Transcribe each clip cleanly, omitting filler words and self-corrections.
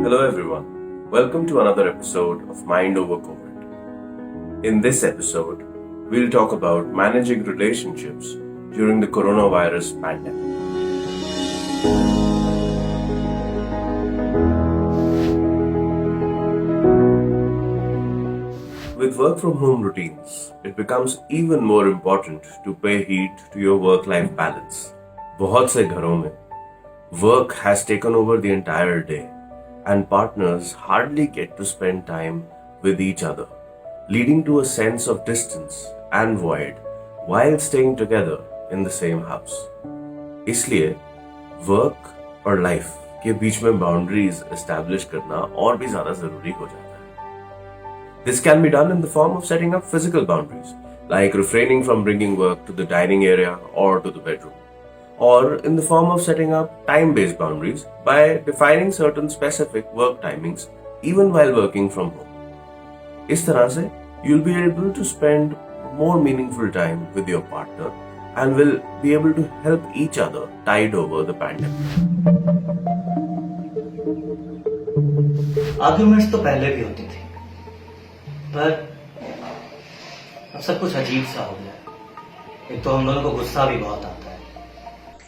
Hello everyone, welcome to another episode of Mind Over COVID. In this episode, we'll talk about managing relationships during the coronavirus pandemic. With work from home routines, it becomes even more important to pay heed to your work-life balance. बहुत से घरों में work has taken over the entire day and partners hardly get to spend time with each other, leading to a sense of distance and void while staying together in the same house. इसलिए work और life के बीच में boundaries establish करना और भी ज़्यादा ज़रूरी हो जाता है. This can be done in the form of setting up physical boundaries, like refraining from bringing work to the dining area or to the bedroom, or in the form of setting up time-based boundaries by defining certain specific work timings even while working from home. इस तरह से you'll be able to spend more meaningful time with your partner and will be able to help each other tide over the pandemic. Arguments तो पहले भी होती थी, पर अब सब कुछ अजीब सा हो गया. एक तो हम दोनों को गुस्सा भी बहुत आता है.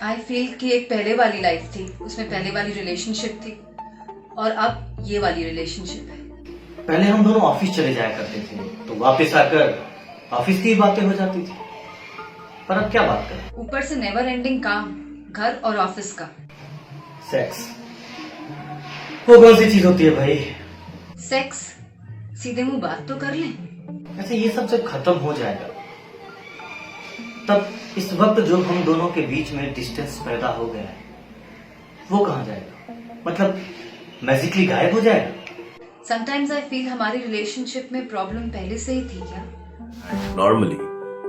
आई फील कि एक पहले वाली लाइफ थी, उसमें पहले वाली रिलेशनशिप थी और अब ये वाली रिलेशनशिप है. पहले हम दोनों ऑफिस चले जाया करते थे तो वापस आकर ऑफिस की बातें हो जाती थी, पर अब क्या बात करें. ऊपर से नेवर एंडिंग काम, घर और ऑफिस का. सेक्स वो कौन सी चीज होती है भाई. सेक्स सीधे मुंह बात तो कर लें. ऐसे ये सब जब खत्म हो जाएगा तब इस वक्त जो हम दोनों के बीच में डिस्टेंस पैदा हो गया है वो कहाँ जाएगा. मतलब मैजिकली गायब हो जाएगा. समटाइम्स आई फील हमारी रिलेशनशिप में प्रॉब्लम पहले से ही थी क्या. Normally,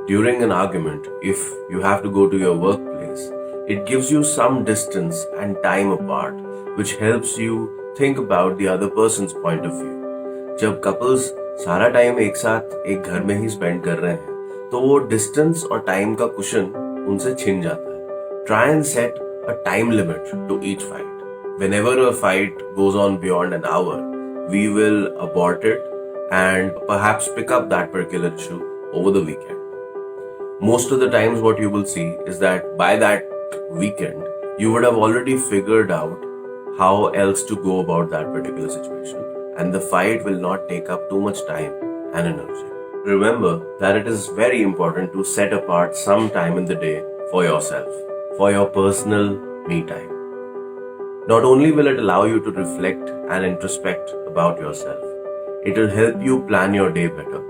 during an argument, if you have to go to your workplace, it gives you some distance and time apart, which helps you think about the other person's point of view. जब couples सारा time एक साथ एक घर में ही spend कर रहे हैं, तो वो डिस्टेंस और टाइम का कुशन उनसे छिन जाता है. Try and set a time limit to each fight. Whenever a fight goes on beyond an hour, we will abort it and perhaps pick up that particular issue over the weekend. Most of the times what you will see is that by that weekend, you would have already figured out how else to go about that particular situation, and the fight will not take up too much time and energy. Remember that it is very important to set apart some time in the day for yourself, for your personal me time. Not only will it allow you to reflect and introspect about yourself, it will help you plan your day better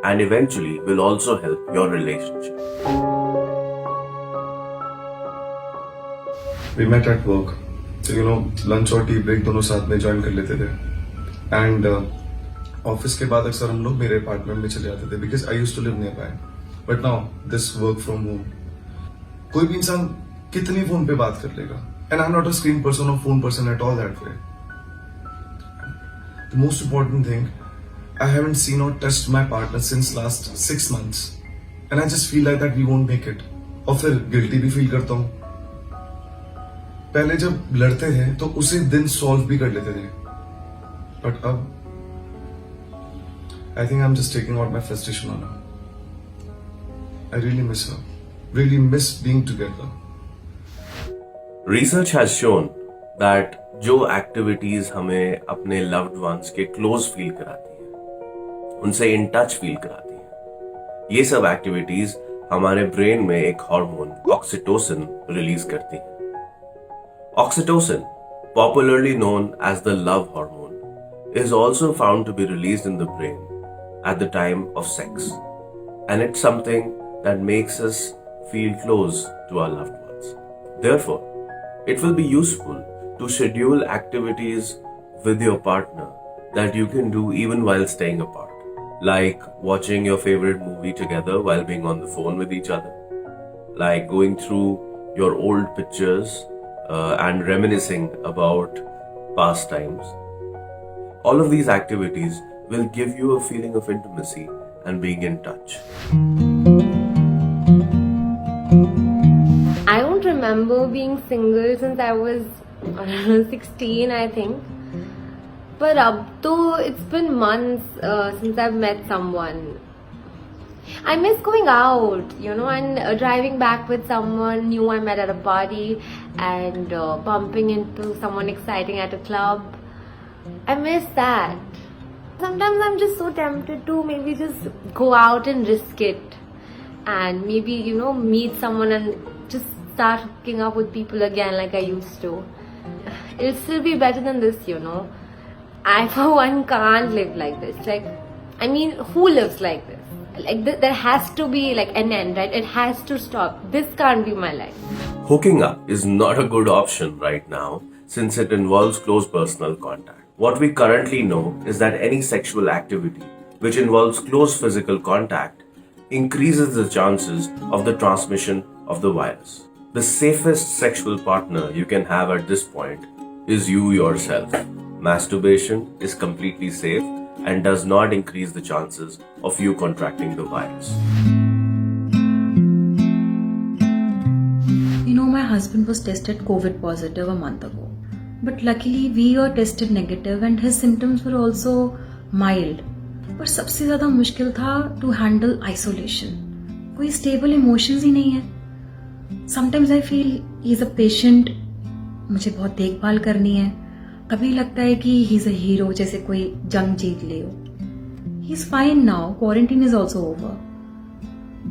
and eventually will also help your relationship. We met at work. So, lunch और tea break दोनों साथ में join कर लेते थे. And office के बाद अक्सर हम लोग मेरे अपार्टमेंट में चले जाते थे because I used to live nearby. But now this work from home, कोई भी इंसान कितनी फोन पे बात कर लेगा. And I am not a screen person और phone person at all that way. The most important thing, I haven't seen or touched my partner since last 6 months, and I just feel like that we won't make it. और फिर guilty भी feel करता हूँ. पहले जब लड़ते थे तो उसे दिन सॉल्व भी कर लेते थे, बट अब I think I'm just taking out my frustration on her. I really miss her. Really miss being together. Research has shown that जो एक्टिविटीज हमें अपने loved ones के क्लोज फील कराती हैं, उनसे इन टच फील कराती हैं, ये सब एक्टिविटीज हमारे ब्रेन में एक हार्मोन ऑक्सीटोसिन रिलीज करती हैं. Oxytocin, popularly known as the love hormone, is also found to be released in the brain at the time of sex, and it's something that makes us feel close to our loved ones. Therefore, it will be useful to schedule activities with your partner that you can do even while staying apart, like watching your favorite movie together while being on the phone with each other, like going through your old pictures and reminiscing about past times. All of these activities will give you a feeling of intimacy and being in touch. I don't remember being single since I was 16, I think. पर अब तो it's been months since I've met someone. I miss going out, you know, and driving back with someone new I met at a party and bumping into someone exciting at a club. I miss that. Sometimes I'm just so tempted to maybe just go out and risk it and maybe, you know, meet someone and just start hooking up with people again like I used to. It'll still be better than this, you know. I, for one, can't live like this. Like, I mean, who lives like this? Like, there has to be like an end, right? It has to stop. This can't be my life. Hooking up is not a good option right now since it involves close personal contact. What we currently know is that any sexual activity which involves close physical contact increases the chances of the transmission of the virus. The safest sexual partner you can have at this point is you yourself. Masturbation is completely safe and does not increase the chances of you contracting the virus. You know, my husband was tested COVID positive a month ago. But luckily we were tested negative and his symptoms were also mild. पर सबसे ज़्यादा मुश्किल था to handle isolation. कोई stable emotions ही नहीं है. Sometimes I feel he's a patient. मुझे बहुत देखभाल करनी है. कभी लगता है कि he's a hero जैसे कोई जंग जीत ले हो. He's fine now. Quarantine is also over.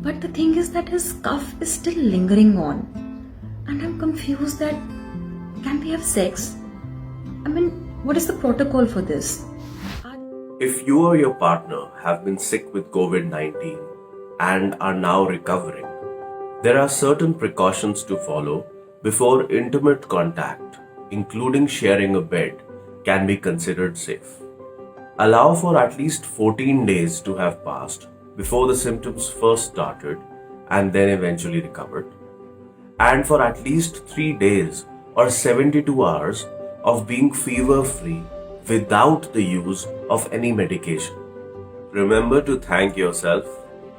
But the thing is that his cough is still lingering on. And I'm confused that can we have sex? I mean, what is the protocol for this? If you or your partner have been sick with COVID-19 and are now recovering, there are certain precautions to follow before intimate contact, including sharing a bed, can be considered safe. Allow for at least 14 days to have passed before the symptoms first started and then eventually recovered, and for at least 3 days or 72 hours of being fever-free without the use of any medication. Remember to thank yourself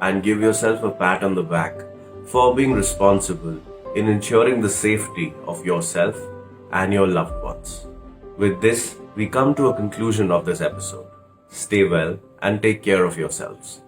and give yourself a pat on the back for being responsible in ensuring the safety of yourself and your loved ones. With this, we come to a conclusion of this episode. Stay well and take care of yourselves.